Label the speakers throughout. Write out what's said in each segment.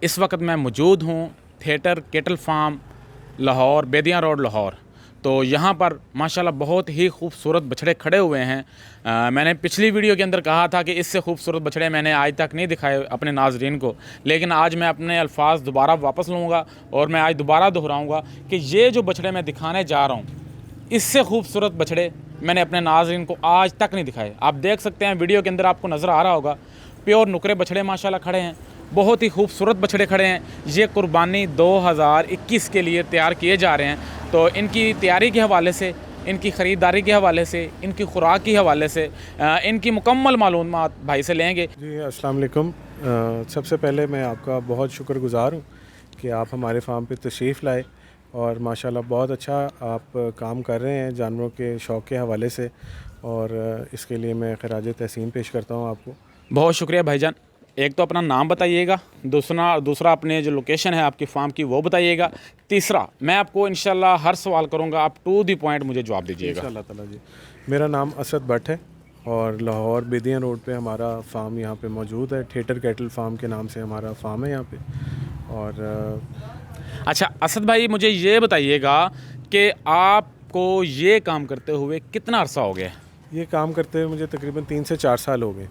Speaker 1: इस वक्त मैं मौजूद हूँ theatre cattle farm Lahore, Bedian road Lahore. तो यहाँ पर माशाल्लाह बहुत ही खूबसूरत बछड़े खड़े हुए हैं। मैंने पिछली वीडियो के अंदर कहा था कि इससे खूबसूरत बछड़े मैंने आज तक नहीं दिखाए अपने नाजरीन को, लेकिन आज मैं अपने अल्फाज दोबारा वापस लूँगा और मैं आज दोबारा दोहराऊँगा कि ये जो बछड़े मैं दिखाने जा रहा हूँ, इससे खूबसूरत बछड़े मैंने अपने नाजरीन को आज तक नहीं दिखाए। आप देख सकते हैं वीडियो के अंदर, आपको नज़र आ रहा होगा, प्योर नुकरे बछड़े माशाल्लाह खड़े हैं, बहुत ही खूबसूरत बछड़े खड़े हैं। ये कुर्बानी 2021 के लिए तैयार किए जा रहे हैं। तो इनकी तैयारी के हवाले से, इनकी ख़रीदारी के हवाले से, इनकी खुराक के हवाले से इनकी मुकम्मल मालूमात भाई से लेंगे।
Speaker 2: जी अस्सलाम वालेकुम। सबसे पहले मैं आपका बहुत शुक्रगुज़ार हूँ कि आप हमारे फार्म पे तशरीफ़ लाए और माशाल्लाह बहुत अच्छा आप काम कर रहे हैं जानवरों के शौक़ के हवाले से, और इसके लिए मैं ख़राज तहसीन पेश करता हूँ आपको।
Speaker 1: बहुत शुक्रिया भाईजान। एक तो अपना नाम बताइएगा, दूसरा अपने जो लोकेशन है आपकी फार्म की वो बताइएगा, तीसरा मैं आपको इंशाल्लाह हर सवाल करूँगा, आप टू द पॉइंट मुझे जवाब दीजिएगा।
Speaker 2: इंशाल्लाह ताला जी। मेरा नाम असद भट्ट है और लाहौर बेदियाँ रोड पे हमारा फार्म यहाँ पे मौजूद है। थिएटर केटल फार्म के नाम से हमारा फार्म है यहाँ पे। और
Speaker 1: अच्छा असद भाई, मुझे ये बताइएगा कि आपको ये काम करते हुए कितना अरसा हो गया?
Speaker 2: ये काम करते हुए मुझे तकरीबन 3 से 4 साल हो गए।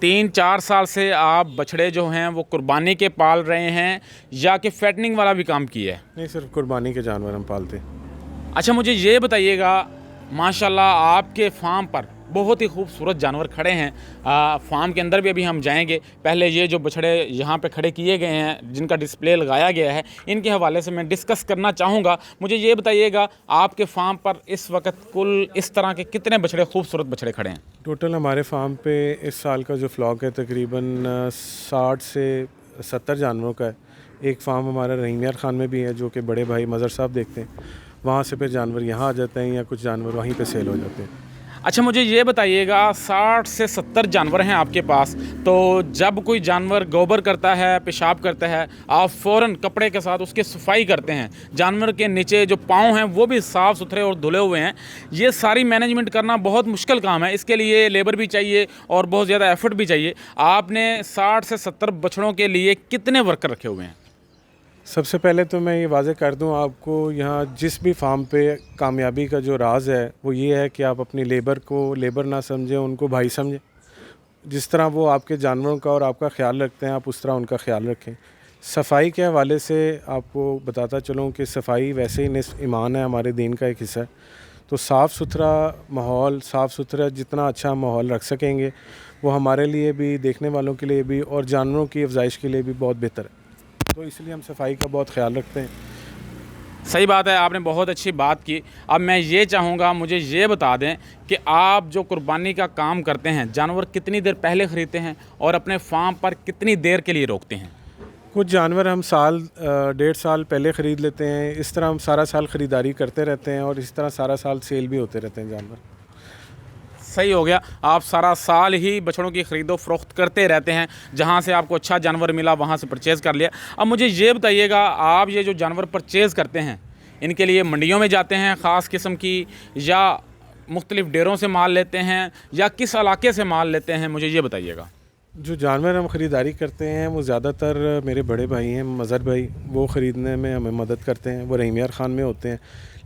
Speaker 1: 3-4 साल से आप बछड़े जो हैं वो कुर्बानी के पाल रहे हैं या कि फैटनिंग वाला भी काम किया है?
Speaker 2: नहीं, सिर्फ कुर्बानी के जानवर हम पालते हैं।
Speaker 1: अच्छा मुझे ये बताइएगा, माशाल्लाह आपके फार्म पर बहुत ही खूबसूरत जानवर खड़े हैं। फार्म के अंदर भी अभी हम जाएंगे। पहले ये जो बछड़े यहाँ पे खड़े किए गए हैं, जिनका डिस्प्ले लगाया गया है, इनके हवाले से मैं डिस्कस करना चाहूँगा। मुझे ये बताइएगा, आपके फार्म पर इस वक्त कुल इस तरह के कितने बछड़े, खूबसूरत बछड़े खड़े हैं?
Speaker 2: टोटल हमारे फार्म पे इस साल का जो फ्लॉक है तकरीबन 60 से 70 जानवरों का है। एक फार्म हमारा रहीम यार खान में भी है जो कि बड़े भाई मज़र साहब देखते हैं, वहाँ से फिर जानवर यहाँ आ जाते हैं या कुछ जानवर वहीं पे सेल हो जाते हैं।
Speaker 1: अच्छा मुझे ये बताइएगा, 60 से 70 जानवर हैं आपके पास, तो जब कोई जानवर गोबर करता है, पेशाब करता है, आप फ़ौरन कपड़े के साथ उसकी सफाई करते हैं। जानवर के नीचे जो पाँव हैं वो भी साफ़ सुथरे और धुले हुए हैं। ये सारी मैनेजमेंट करना बहुत मुश्किल काम है, इसके लिए लेबर भी चाहिए और बहुत ज़्यादा एफर्ट भी चाहिए। आपने 60 से 70 बछड़ों के लिए कितने वर्कर रखे हुए हैं?
Speaker 2: सबसे पहले तो मैं ये वाज़ेह कर दूं आपको, यहाँ जिस भी फार्म पे कामयाबी का जो राज है वो ये है कि आप अपनी लेबर को लेबर ना समझें, उनको भाई समझें। जिस तरह वो आपके जानवरों का और आपका ख्याल रखते हैं, आप उस तरह उनका ख्याल रखें। सफाई के हवाले से आपको बताता चलूँ कि सफाई वैसे ही निस्फ़ ईमान है, हमारे दीन का एक हिस्सा है। तो साफ़ सुथरा माहौल, साफ़ सुथरा जितना अच्छा माहौल रख सकेंगे वो हमारे लिए भी, देखने वालों के लिए भी और जानवरों की अफजाइश के लिए भी बहुत बेहतर है। तो इसलिए हम सफाई का बहुत ख्याल रखते हैं।
Speaker 1: सही बात है, आपने बहुत अच्छी बात की। अब मैं ये चाहूँगा, मुझे ये बता दें कि आप जो कुर्बानी का काम करते हैं, जानवर कितनी देर पहले ख़रीदते हैं और अपने फार्म पर कितनी देर के लिए रोकते हैं?
Speaker 2: कुछ जानवर हम साल 1.5 साल पहले ख़रीद लेते हैं। इस तरह हम सारा साल ख़रीदारी करते रहते हैं और इस तरह सारा साल सेल भी होते रहते हैं जानवर।
Speaker 1: सही हो गया, आप सारा साल ही बछड़ों की ख़रीदो फ़रोख्त करते रहते हैं। जहाँ से आपको अच्छा जानवर मिला वहाँ से परचेज़ कर लिया। अब मुझे ये बताइएगा, आप ये जो जानवर परचेज़ करते हैं, इनके लिए मंडियों में जाते हैं ख़ास किस्म की, या मुख्तलिफ़ डेरों से माल लेते हैं, या किस इलाके से माल लेते हैं, मुझे ये बताइएगा।
Speaker 2: जो जानवर हम ख़रीदारी करते हैं वो ज़्यादातर मेरे बड़े भाई हैं मज़र भाई, वो ख़रीदने में हमें मदद करते हैं। वो रहीम यार खान में होते हैं,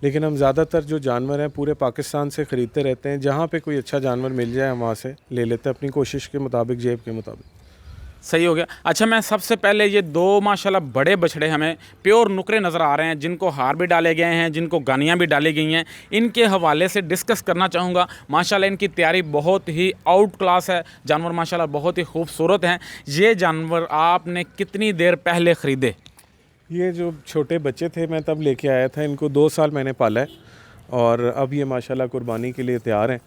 Speaker 2: लेकिन हम ज़्यादातर जो जानवर हैं पूरे पाकिस्तान से ख़रीदते रहते हैं। जहाँ पे कोई अच्छा जानवर मिल जाए हम वहाँ से ले लेते हैं, अपनी कोशिश के मुताबिक, जेब के मुताबिक।
Speaker 1: सही हो गया। अच्छा मैं सबसे पहले ये दो माशाल्लाह बड़े बछड़े हमें प्योर नुकरे नज़र आ रहे हैं, जिनको हार भी डाले गए हैं, जिनको गानियाँ भी डाली गई हैं, इनके हवाले से डिस्कस करना चाहूँगा। माशाल्लाह इनकी तैयारी बहुत ही आउट क्लास है। जानवर माशाल्लाह बहुत ही खूबसूरत हैं। ये जानवर आपने कितनी देर पहले ख़रीदे?
Speaker 2: ये जो छोटे बच्चे थे मैं तब लेके आया था, इनको 2 साल मैंने पाला है और अब ये माशाल्लाह कुर्बानी के लिए तैयार हैं।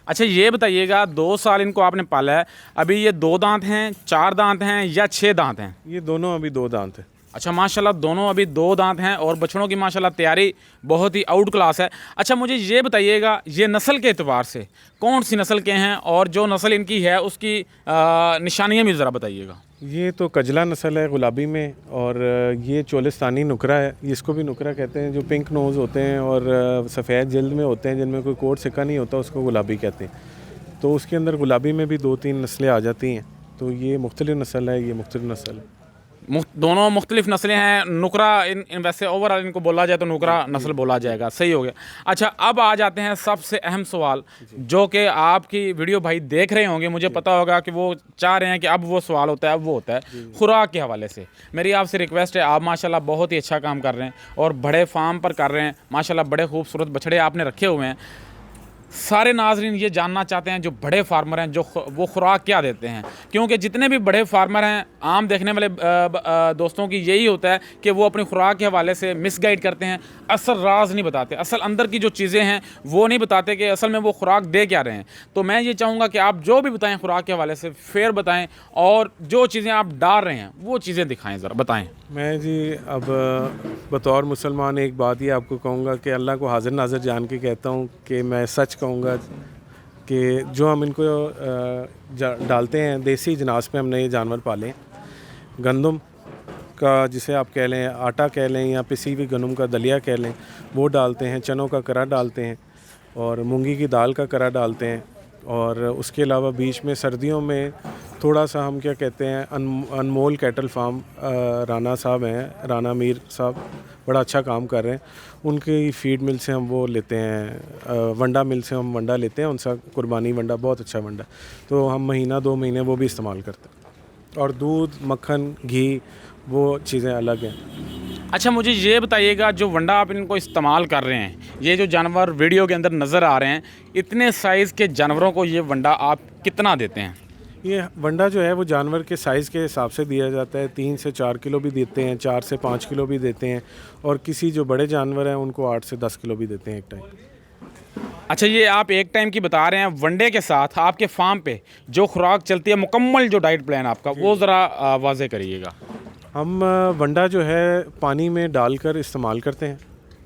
Speaker 1: अच्छा ये बताइएगा, 2 साल इनको आपने पाला है, अभी ये 2 दांत हैं, 4 दांत हैं या 6 दांत हैं?
Speaker 2: ये दोनों अभी 2 दांत हैं।
Speaker 1: अच्छा माशाल्लाह दोनों अभी 2 दांत हैं और बछड़ों की माशाल्लाह तैयारी बहुत ही आउट क्लास है। अच्छा मुझे ये बताइएगा, ये नस्ल के एतबार से कौन सी नस्ल के हैं और जो नस्ल इनकी है उसकी निशानियाँ भी ज़रा बताइएगा।
Speaker 2: ये तो कजला नस्ल है गुलाबी में, और ये चोलिस्तानी नुकरा है, इसको भी नुकरा कहते हैं। जो पिंक नोज़ होते हैं और सफ़ेद जल्द में होते हैं, जिनमें कोई कोट सिक्का नहीं होता, उसको गुलाबी कहते हैं। तो उसके अंदर गुलाबी में भी 2-3 नस्लें आ जाती हैं। तो ये मुख्तलिफ नस्ल है, ये मुख्तलिफ नस्ल है।
Speaker 1: दोनों मुख्तलिफ नस्लें हैं। नुकरा इन वैसे ओवरऑल इनको बोला जाए तो नुकरा नस्ल बोला जाएगा, सही हो गया। अच्छा, अब आ जाते हैं सबसे अहम सवाल, जो कि आपकी वीडियो भाई देख रहे होंगे, मुझे पता होगा कि वो चाह रहे हैं कि अब वो सवाल होता है, अब वो होता है खुराक के हवाले से। मेरी आपसे रिक्वेस्ट है, आप माशाल्लाह बहुत ही अच्छा काम कर रहे हैं और बड़े फार्म पर कर रहे हैं माशाल्लाह, बड़े खूबसूरत बछड़े आपने रखे हुए हैं। सारे नाजरीन ये जानना चाहते हैं जो बड़े फार्मर हैं, जो वो खुराक क्या देते हैं, क्योंकि जितने भी बड़े फार्मर हैं, आम देखने वाले दोस्तों की यही होता है कि वो अपनी खुराक के हवाले से मिसगाइड करते हैं, असल राज नहीं बताते, असल अंदर की जो चीज़ें हैं वो नहीं बताते कि असल में वो खुराक दे क्या रहे हैं। तो मैं ये चाहूँगा कि आप जो भी बताएं खुराक के हवाले से फेयर बताएं, और जो चीज़ें आप डाल रहे हैं वो चीज़ें दिखाएँ, ज़रा बताएँ।
Speaker 2: मैं जी अब बतौर मुसलमान एक बात ही आपको कहूँगा कि अल्लाह को हाजिर नाज़र जान के कहता हूँ कि मैं सच कहूँगा कि जो हम इनको डालते हैं, देसी जनास पे हमने ये जानवर पाले हैं। गंदम का जिसे आप कह लें, आटा कह लें, या पिसी हुई गंदम का दलिया कह लें, वो डालते हैं। चनों का करा डालते हैं और मूंगी की दाल का करा डालते हैं। और उसके अलावा बीच में सर्दियों में थोड़ा सा हम क्या कहते हैं, अनमोल कैटल फार्म राना साहब हैं, राना मीर साहब बड़ा अच्छा काम कर रहे हैं। उनकी फीड मिल से हम वो लेते हैं, वंडा मिल से हम वंडा लेते हैं, उनका कुर्बानी वंडा बहुत अच्छा वंडा, तो हम महीना 2 महीने वो भी इस्तेमाल करते हैं। और दूध, मक्खन, घी, वो चीज़ें अलग हैं।
Speaker 1: अच्छा, मुझे ये बताइएगा, जो वंडा आप इनको इस्तेमाल कर रहे हैं, ये जो जानवर वीडियो के अंदर नज़र आ रहे हैं, इतने साइज़ के जानवरों को ये वंडा आप कितना देते हैं?
Speaker 2: ये वंडा जो है वो जानवर के साइज़ के हिसाब से दिया जाता है। 3 से 4 किलो भी देते हैं, 4 से 5 किलो भी देते हैं, और किसी जो बड़े जानवर हैं उनको 8 से 10 किलो भी देते हैं एक टाइम।
Speaker 1: अच्छा, ये आप एक टाइम की बता रहे हैं, वनडे के साथ आपके फार्म पे जो खुराक चलती है, मुकम्मल जो डाइट प्लान आपका, वो ज़रा वाज़े करिएगा।
Speaker 2: हम वंडा जो है पानी में डालकर इस्तेमाल करते हैं।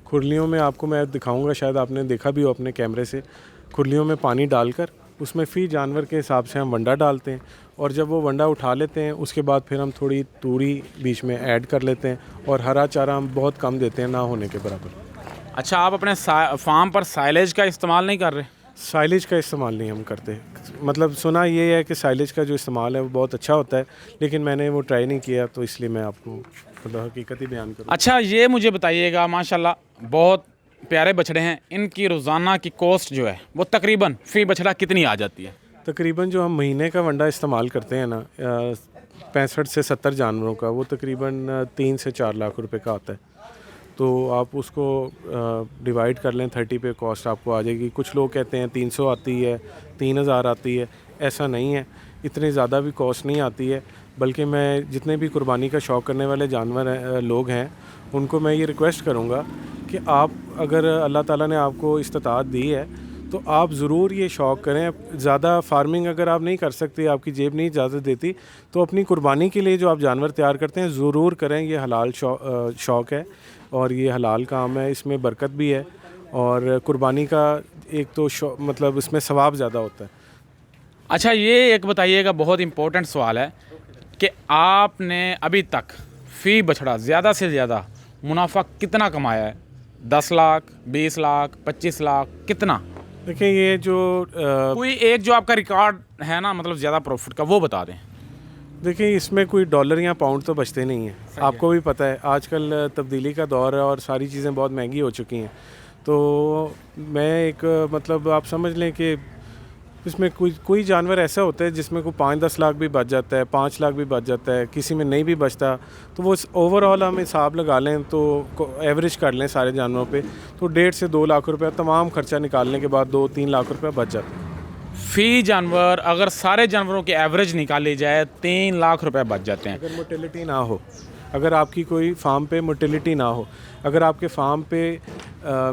Speaker 2: खुरलियों में आपको मैं दिखाऊंगा, शायद आपने देखा भी हो अपने कैमरे से। खुरलियों में पानी डालकर उसमें फ़ी जानवर के हिसाब से हम वंडा डालते हैं, और जब वो वंडा उठा लेते हैं उसके बाद फिर हम थोड़ी तूरी बीच में ऐड कर लेते हैं, और हरा चारा हम बहुत कम देते हैं, ना होने के बराबर।
Speaker 1: अच्छा, आप अपने फार्म पर साइलेज का इस्तेमाल नहीं कर रहे?
Speaker 2: साइलेज का इस्तेमाल नहीं हम करते। मतलब सुना ये है कि साइलेज का जो इस्तेमाल है वो बहुत अच्छा होता है, लेकिन मैंने वो ट्राई नहीं किया, तो इसलिए मैं आपको मतलब हकीकत ही बयान करूँ।
Speaker 1: अच्छा, ये मुझे बताइएगा, माशाल्लाह बहुत प्यारे बछड़े हैं, इनकी रोज़ाना की कॉस्ट जो है वो तकरीबन फ़ी बछड़ा कितनी आ जाती है?
Speaker 2: तकरीबन जो हम महीने का वंडा इस्तेमाल करते हैं ना, 65 से 70 जानवरों का, वो तकरीबन 3 से 4 लाख रुपए का आता है। तो आप उसको डिवाइड कर लें 30 पे, कॉस्ट आपको आ जाएगी। कुछ लोग कहते हैं 300 आती है, 3000 आती है, ऐसा नहीं है, इतनी ज़्यादा भी कॉस्ट नहीं आती है। बल्कि मैं जितने भी कुर्बानी का शौक़ करने वाले जानवर लोग हैं, उनको मैं ये रिक्वेस्ट करूँगा कि आप, अगर अल्लाह ताला ने आपको इस्तिताअत दी है, तो आप ज़रूर ये शौक़ करें। ज़्यादा फार्मिंग अगर आप नहीं कर सकते, आपकी जेब नहीं इजाज़त देती, तो अपनी कुर्बानी के लिए जो आप जानवर तैयार करते हैं ज़रूर करें। ये हलाल शौक़ है और ये हलाल काम है, इसमें बरकत भी है, और कुर्बानी का एक तो मतलब इसमें सवाब ज़्यादा होता है।
Speaker 1: अच्छा, ये एक बताइएगा, बहुत इम्पोर्टेंट सवाल है कि आपने अभी तक फ़ी बछड़ा ज़्यादा से ज़्यादा मुनाफा कितना कमाया है? 10 लाख, 20 लाख, 25 लाख, कितना?
Speaker 2: देखिए, ये जो
Speaker 1: कोई एक जो आपका रिकॉर्ड है ना, मतलब ज़्यादा प्रॉफिट का, वो बता दें।
Speaker 2: देखिए, इसमें कोई डॉलर या पाउंड तो बचते नहीं हैं। आपको भी पता है आजकल तब्दीली का दौर है और सारी चीज़ें बहुत महंगी हो चुकी हैं। तो मैं एक मतलब आप समझ लें कि इसमें कोई जानवर ऐसा होता है जिसमें कोई 5-10 लाख भी बच जाता है, 5 लाख भी बच जाता है, किसी में नहीं भी बचता। तो वो ओवरऑल हम हिसाब लगा लें, तो एवरेज कर लें सारे जानवरों पे, तो 1.5 से 2 लाख रुपये तमाम खर्चा निकालने के बाद 2-3 लाख रुपये बच जाता है।
Speaker 1: फ़ी जानवर अगर सारे जानवरों की एवरेज निकाली जाए 3 लाख रुपए बच जाते हैं।
Speaker 2: अगर मोटिलिटी ना हो, अगर आपकी कोई फार्म पे मोटिलिटी ना हो, अगर आपके फार्म पे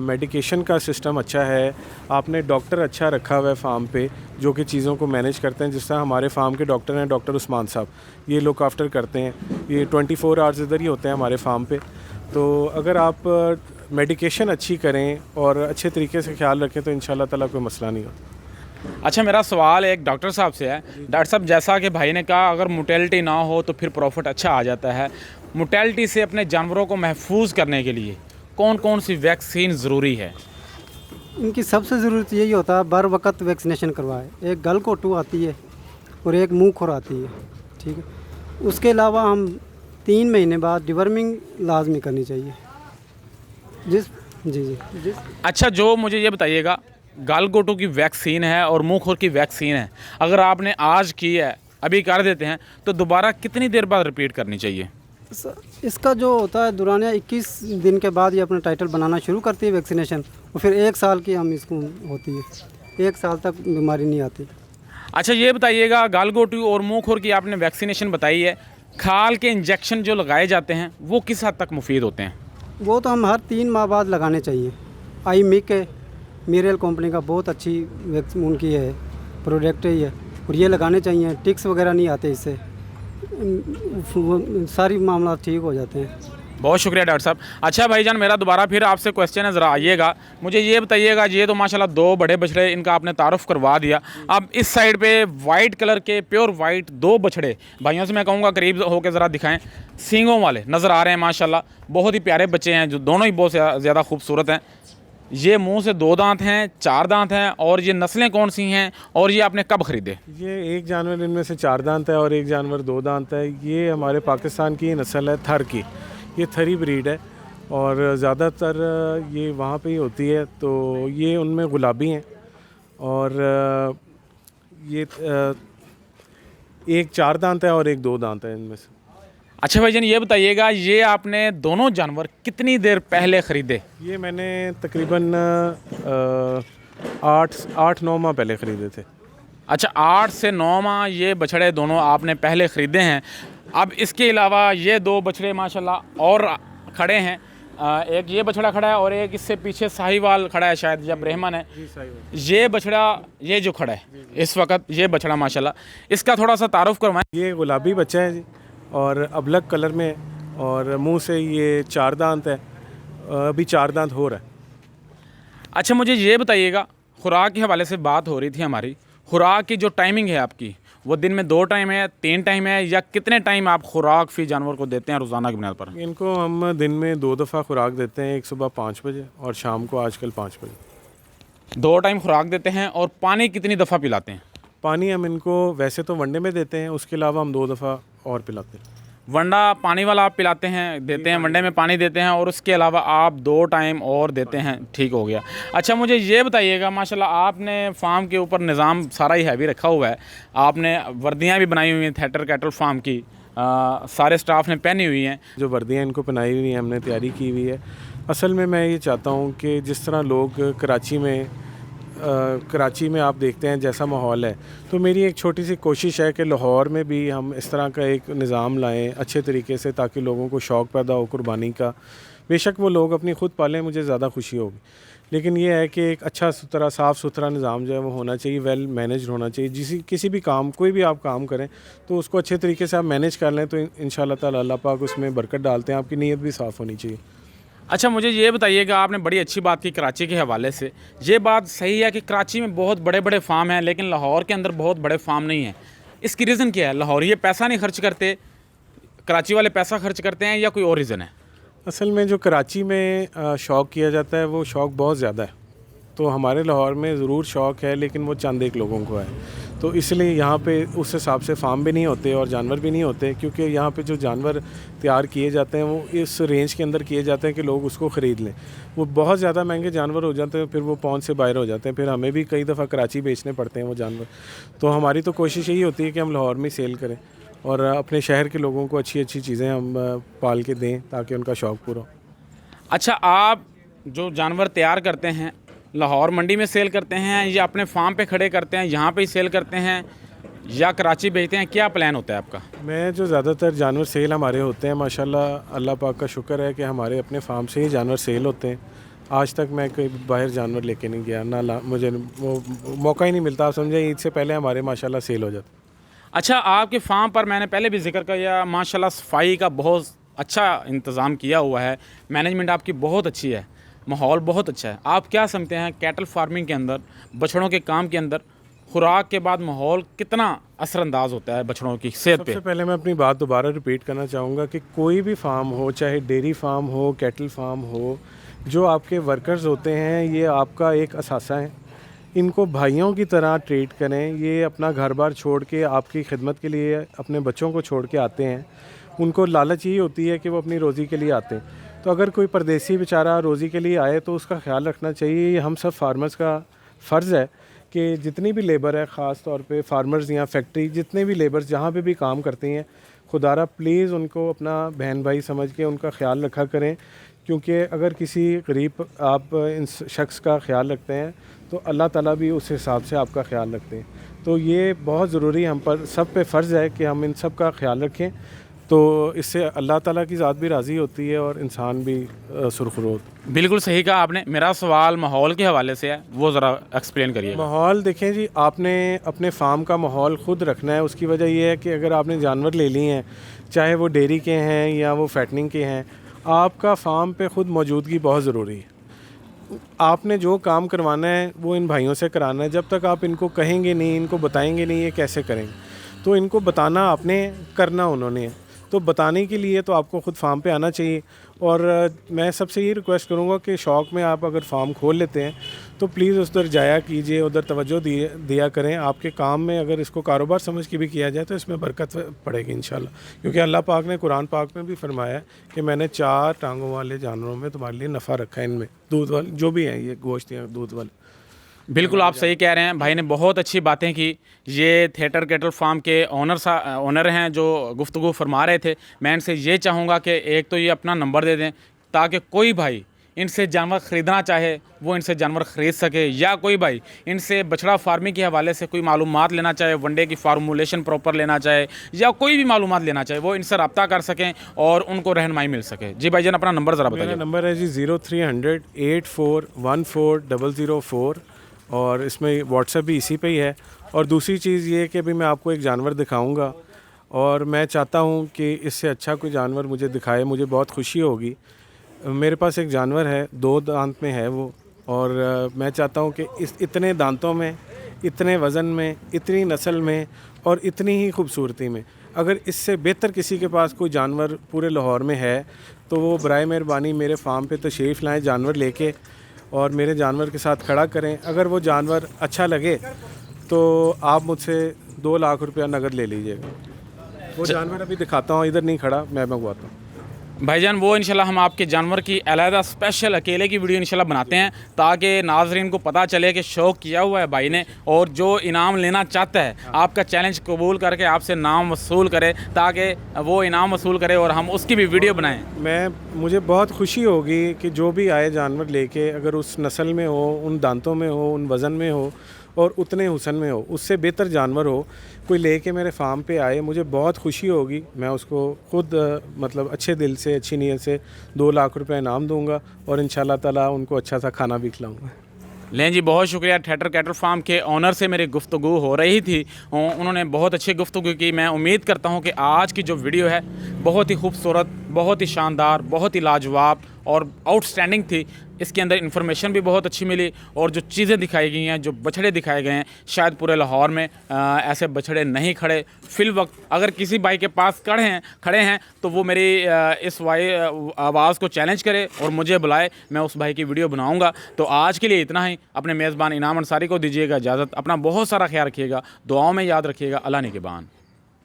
Speaker 2: मेडिकेशन का सिस्टम अच्छा है, आपने डॉक्टर अच्छा रखा हुआ है फार्म पे जो कि चीज़ों को मैनेज करते हैं, जिस तरह हमारे फार्म के डॉक्टर हैं डॉक्टर उस्मान साहब, ये लुक आफ्टर करते हैं, ये 24 आवर्स इधर ही होते हैं हमारे फार्म पे। तो अगर आप मेडिकेशन अच्छी करें और अच्छे तरीके से ख्याल रखें तो इंशाल्लाह ताला कोई मसला नहीं होता।
Speaker 1: अच्छा, मेरा सवाल एक डॉक्टर साहब से है। डॉक्टर साहब, जैसा कि भाई ने कहा, अगर मोटेलिटी ना हो तो फिर प्रॉफिट अच्छा आ जाता है। मोटेलिटी से अपने जानवरों को महफूज करने के लिए कौन कौन सी वैक्सीन ज़रूरी है?
Speaker 3: इनकी सबसे ज़रूरत यही होता है बर वक्त वैक्सीनेशन करवाए। एक गलघोटू आती है और एक मुंह खुर आती है, ठीक है। उसके अलावा हम 3 महीने बाद डिवर्मिंग लाजमी करनी चाहिए। जी जिस
Speaker 1: अच्छा, जो मुझे ये बताइएगा, गालगोटो की वैक्सीन है और मुंह खुर की वैक्सीन है, अगर आपने आज की है, अभी कर देते हैं, तो दोबारा कितनी देर बाद रिपीट करनी चाहिए?
Speaker 3: इसका जो होता है दुरानिया 21 दिन के बाद ये अपना टाइटल बनाना शुरू करती है वैक्सीनेशन, और फिर 1 साल की हम इसको होती है, 1 साल तक बीमारी नहीं आती।
Speaker 1: अच्छा, ये बताइएगा, गालगोटो और मुंह खुर की आपने वैक्सीनेशन बताई है, खाल के इंजेक्शन जो लगाए जाते हैं वो किस हद तक मुफीद होते हैं?
Speaker 3: वो तो हम हर 3 माह बाद लगाने चाहिए। आई मिक है, मीरियल कंपनी का बहुत अच्छी वैक्सीन उनकी है, प्रोडक्ट है ये, और ये लगाने चाहिए। टिक्स वगैरह नहीं आते इससे, सारी मामला ठीक हो जाते हैं।
Speaker 1: बहुत शुक्रिया डॉक्टर साहब। अच्छा भाईजान, मेरा दोबारा फिर आपसे क्वेश्चन है, ज़रा आइएगा, मुझे ये बताइएगा, ये तो माशाल्लाह 2 बड़े बछड़े, इनका आपने तारुफ करवा दिया। अब इस साइड पे वाइट कलर के प्योर वाइट 2 बछड़े, भाइयों से मैं कहूँगा करीब होकर ज़रा दिखाएं, सींगों वाले नज़र आ रहे हैं माशाल्लाह, बहुत ही प्यारे बच्चे हैं, जो दोनों ही बहुत ज़्यादा खूबसूरत हैं। ये मुंह से 2 दांत हैं, 4 दांत हैं, और ये नस्लें कौन सी हैं और ये आपने कब ख़रीदे?
Speaker 2: ये एक जानवर इनमें से 4 दांत है और एक जानवर 2 दांत है। ये हमारे पाकिस्तान की नस्ल है थर की, ये थरी ब्रीड है और ज़्यादातर ये वहाँ पे ही होती है। तो ये उनमें गुलाबी हैं और ये एक 4 दांत है और एक 2 दांत है इनमें से।
Speaker 1: अच्छा भाईजान, ये बताइएगा, ये आपने दोनों जानवर कितनी देर पहले ख़रीदे?
Speaker 2: ये मैंने तकरीबन 8-9 माह पहले ख़रीदे थे।
Speaker 1: अच्छा, 8 से 9 माह ये बछड़े दोनों आपने पहले ख़रीदे हैं। अब इसके अलावा ये 2 बछड़े माशाल्लाह और खड़े हैं, एक ये बछड़ा खड़ा है और एक इससे पीछे साहिवाल खड़ा है शायद, या ब्राह्मण है। ये बछड़ा, ये जो खड़ा है इस वक्त, ये बछड़ा माशाल्लाह, इसका थोड़ा सा तारुफ करवाएं।
Speaker 2: ये गुलाबी बच्चा है जी और अबलग कलर में, और मुंह से ये 4 दांत है, अभी 4 दांत हो रहा है।
Speaker 1: अच्छा, मुझे ये बताइएगा, खुराक के हवाले से बात हो रही थी हमारी, खुराक की जो टाइमिंग है आपकी, वो दिन में 2 टाइम है, 3 टाइम है, या कितने टाइम आप खुराक फ़ी जानवर को देते हैं रोज़ाना की बुनियाद पर?
Speaker 2: इनको हम दिन में 2 दफ़ा खुराक देते हैं, एक सुबह 5 बजे और शाम को आजकल 5 बजे।
Speaker 1: 2 टाइम खुराक देते हैं। और पानी कितनी दफ़ा पिलाते हैं?
Speaker 2: पानी हम इनको वैसे तो वनडे में देते हैं, उसके अलावा हम 2 दफ़ा और पिलाते हैं।
Speaker 1: वंडा पानी वाला आप पिलाते हैं, देते हैं, वनडे में पानी देते हैं, और उसके अलावा आप 2 टाइम और देते हैं, ठीक हो गया। अच्छा, मुझे ये बताइएगा, माशाल्लाह आपने फार्म के ऊपर निज़ाम सारा ही हैवी रखा हुआ है, आपने वर्दियाँ भी बनाई हुई हैं थेटर कैटल फार्म की, सारे स्टाफ ने पहनी हुई हैं।
Speaker 2: जो वर्दियाँ इनको पहनाई हुई हैं हमने तैयारी की हुई है। असल में मैं ये चाहता हूँ कि जिस तरह लोग कराची में आप देखते हैं जैसा माहौल है, तो मेरी एक छोटी सी कोशिश है कि लाहौर में भी हम इस तरह का एक निज़ाम लाएं अच्छे तरीके से, ताकि लोगों को शौक़ पैदा हो कुर्बानी का। बेशक वो लोग अपनी ख़ुद पालें, मुझे ज़्यादा खुशी होगी, लेकिन ये है कि एक अच्छा सुथरा साफ़ सुथरा निज़ाम जो है वो होना चाहिए, वेल मैनेज होना चाहिए। किसी भी काम, कोई भी आप काम करें तो उसको अच्छे तरीके से आप मैनेज कर लें, तो इंशाअल्लाह ताला अल्लाह पाक उसमें बरकत डालते हैं। आपकी नीयत भी साफ़ होनी चाहिए।
Speaker 1: अच्छा, मुझे ये बताइएगा, आपने बड़ी अच्छी बात की कराची के हवाले से, ये बात सही है कि कराची में बहुत बड़े बड़े फार्म हैं, लेकिन लाहौर के अंदर बहुत बड़े फार्म नहीं हैं, इसकी रीज़न क्या है? लाहौर ये पैसा नहीं खर्च करते, कराची वाले पैसा खर्च करते हैं, या कोई और रीज़न है?
Speaker 2: असल में जो कराची में शौक़ किया जाता है वो शौक़ बहुत ज़्यादा है, तो हमारे लाहौर में ज़रूर शौक़ है, लेकिन वो चंद एक लोगों को है, तो इसलिए यहाँ पे उस हिसाब से फार्म भी नहीं होते और जानवर भी नहीं होते, क्योंकि यहाँ पे जो जानवर तैयार किए जाते हैं वो इस रेंज के अंदर किए जाते हैं कि लोग उसको ख़रीद लें। वो बहुत ज़्यादा महंगे जानवर हो जाते हैं, फिर वो पहुँच से बाहर हो जाते हैं, फिर हमें भी कई दफ़ा कराची बेचने पड़ते हैं वो जानवर। तो हमारी तो कोशिश यही होती है कि हम लाहौर में सेल करें और अपने शहर के लोगों को अच्छी अच्छी चीज़ें हम पाल के दें, ताकि उनका शौक़ पूरा हो।
Speaker 1: अच्छा, आप जो जानवर तैयार करते हैं लाहौर मंडी में सेल करते हैं, या अपने फार्म पे खड़े करते हैं, यहाँ पे ही सेल करते हैं, या कराची भेजते हैं, क्या प्लान होता है आपका?
Speaker 2: मैं जो ज़्यादातर जानवर सेल हमारे होते हैं, माशाल्लाह अल्लाह पाक का शुक्र है कि हमारे अपने फार्म से ही जानवर सेल होते हैं। आज तक मैं कोई बाहर जानवर लेके नहीं गया, मुझे वो मौका ही नहीं मिलता। आप समझे, ईद से पहले हमारे माशाल्लाह सेल हो जाते।
Speaker 1: अच्छा, आपके फार्म पर मैंने पहले भी जिक्र किया, माशाल्लाह सफाई का बहुत अच्छा इंतज़ाम किया हुआ है, मैनेजमेंट आपकी बहुत अच्छी है, माहौल बहुत अच्छा है। आप क्या समझते हैं कैटल फार्मिंग के अंदर, बछड़ों के काम के अंदर, खुराक के बाद माहौल कितना असरअंदाज होता है बछड़ों की सेहत पे?
Speaker 2: सबसे पहले मैं अपनी बात दोबारा रिपीट करना चाहूँगा कि कोई भी फार्म हो, चाहे डेयरी फार्म हो, कैटल फार्म हो, जो आपके वर्कर्स होते हैं ये आपका एक असासा है। इनको भाइयों की तरह ट्रीट करें। ये अपना घर बार छोड़ के आपकी खिदमत के लिए अपने बच्चों को छोड़ के आते हैं, उनको लालच यही होती है कि वो अपनी रोज़ी के लिए आते हैं। तो अगर कोई परदेसी बेचारा रोज़ी के लिए आए तो उसका ख्याल रखना चाहिए। ये हम सब फार्मर्स का फ़र्ज़ है कि जितनी भी लेबर है, ख़ास तौर पे फार्मर्स या फैक्ट्री, जितने भी लेबर्स जहाँ पे भी काम करते हैं, खुदारा प्लीज़ उनको अपना बहन भाई समझ के उनका ख्याल रखा करें, क्योंकि अगर किसी गरीब आप इन शख्स का ख्याल रखते हैं तो अल्लाह ताला भी उस हिसाब से आपका ख्याल रखते हैं। तो ये बहुत ज़रूरी हम पर सब पे फ़र्ज़ है कि हम इन सब का ख्याल रखें, तो इससे अल्लाह ताला की ज़ात भी राज़ी होती है और इंसान भी सुरखुरोत।
Speaker 1: बिल्कुल सही कहा आपने। मेरा सवाल माहौल के हवाले से है, वो ज़रा एक्सप्लेन करिए।
Speaker 2: माहौल देखें जी, आपने अपने फार्म का माहौल ख़ुद रखना है। उसकी वजह यह है कि अगर आपने जानवर ले लिए हैं, चाहे वो डेयरी के हैं या वो फैटनिंग के हैं, आपका फार्म पे ख़ुद मौजूदगी बहुत ज़रूरी है। आपने जो काम करवाना है वो इन भाइयों से कराना है। जब तक आप इनको कहेंगे नहीं, इनको बताएंगे नहीं ये कैसे करेंगे, तो इनको बताना आपने, करना उन्होंने है। तो बताने के लिए तो आपको ख़ुद फार्म पे आना चाहिए। और मैं सबसे ये रिक्वेस्ट करूँगा कि शौक़ में आप अगर फार्म खोल लेते हैं तो प्लीज़ उधर जाया कीजिए, उधर तवज्जो दिया करें। आपके काम में अगर इसको कारोबार समझ के भी किया जाए तो इसमें बरकत पड़ेगी इंशाल्लाह, क्योंकि अल्लाह पाक ने कुरान पाक में भी फरमाया है कि मैंने 4 टांगों वाले जानवरों में तुम्हारे लिए नफ़ा रखा है। इनमें दूध वाले जो भी हैं, ये गोश्त हैं दूध वाले।
Speaker 1: बिल्कुल आप सही कह रहे हैं। भाई ने बहुत अच्छी बातें की। ये थिएटर कैटल फार्म के ओनर हैं जो गुफ्तगू फरमा रहे थे। मैं इनसे ये चाहूँगा कि एक तो ये अपना नंबर दे दें ताकि कोई भाई इनसे जानवर ख़रीदना चाहे वो इनसे जानवर ख़रीद सके, या कोई भाई इनसे बछड़ा फार्मिंग के हवाले से कोई मालूमात लेना चाहे, वनडे की फार्मूलेशन प्रॉपर लेना चाहे या कोई भी मालूमात लेना चाहे, वो इनसे रब्ता कर सकें और उनको रहनुमाई मिल सके। जी भाईजान अपना नंबर ज़रा बताइए।
Speaker 2: मेरा नंबर है जी 0300 8414 और इसमें व्हाट्सएप भी इसी पे ही है। और दूसरी चीज़ ये कि अभी मैं आपको एक जानवर दिखाऊंगा और मैं चाहता हूँ कि इससे अच्छा कोई जानवर मुझे दिखाए, मुझे बहुत खुशी होगी। मेरे पास एक जानवर है, 2 दांत में है वो, और मैं चाहता हूँ कि इस इतने दांतों में, इतने वज़न में, इतनी नस्ल में और इतनी ही खूबसूरती में अगर इससे बेहतर किसी के पास कोई जानवर पूरे लाहौर में है तो वो बराए मेहरबानी मेरे फार्म पे तशरीफ़ लाएँ जानवर लेके और मेरे जानवर के साथ खड़ा करें। अगर वो जानवर अच्छा लगे तो आप मुझसे 2 लाख रुपया नगद ले लीजिएगा। वो जानवर अभी दिखाता हूँ, इधर नहीं खड़ा, मैं मंगवाता हूँ।
Speaker 1: भाईजान वो इंशाल्लाह हम आपके जानवर की अलहदा स्पेशल अकेले की वीडियो इंशाल्लाह बनाते हैं ताकि नाजरीन को पता चले कि शौक़ किया हुआ है भाई ने और जो इनाम लेना चाहता है आपका चैलेंज कबूल करके आपसे नाम वसूल करे ताकि वो इनाम वसूल करे और हम उसकी भी वीडियो बनाएं।
Speaker 2: मुझे बहुत खुशी होगी कि जो भी आए जानवर लेके, अगर उस नस्ल में हो, उन दांतों में हो, उन वज़न में हो और उतने हुसन में हो, उससे बेहतर जानवर हो, कोई लेके मेरे फार्म पे आए, मुझे बहुत खुशी होगी। मैं उसको ख़ुद मतलब अच्छे दिल से, अच्छी नीयत से 2 लाख रुपए इनाम दूंगा और इंशाल्लाह ताला उनको अच्छा सा खाना भी खिलाऊंगा।
Speaker 1: लें जी, बहुत शुक्रिया। थिएटर कैटल फार्म के ओनर से मेरी गुफ्तगू हो रही थी, उन्होंने बहुत अच्छी गुफ्तगू की। मैं उम्मीद करता हूँ कि आज की जो वीडियो है बहुत ही खूबसूरत, बहुत ही शानदार, बहुत ही लाजवाब और आउटस्टैंडिंग थी। इसके अंदर इन्फॉर्मेशन भी बहुत अच्छी मिली और जो चीज़ें दिखाई गई हैं, जो बछड़े दिखाए गए हैं, शायद पूरे लाहौर में ऐसे बछड़े नहीं खड़े फिल वक्त। अगर किसी भाई के पास खड़े हैं तो वो मेरी इस आवाज़ को चैलेंज करे और मुझे बुलाए, मैं उस भाई की वीडियो बनाऊंगा। तो आज के लिए इतना ही। अपने मेज़बान इनाम अंसारी को दीजिएगा इजाज़त। अपना बहुत सारा ख्याल रखिएगा, दुआओं में याद रखिएगा। अल्लाह निगहबान।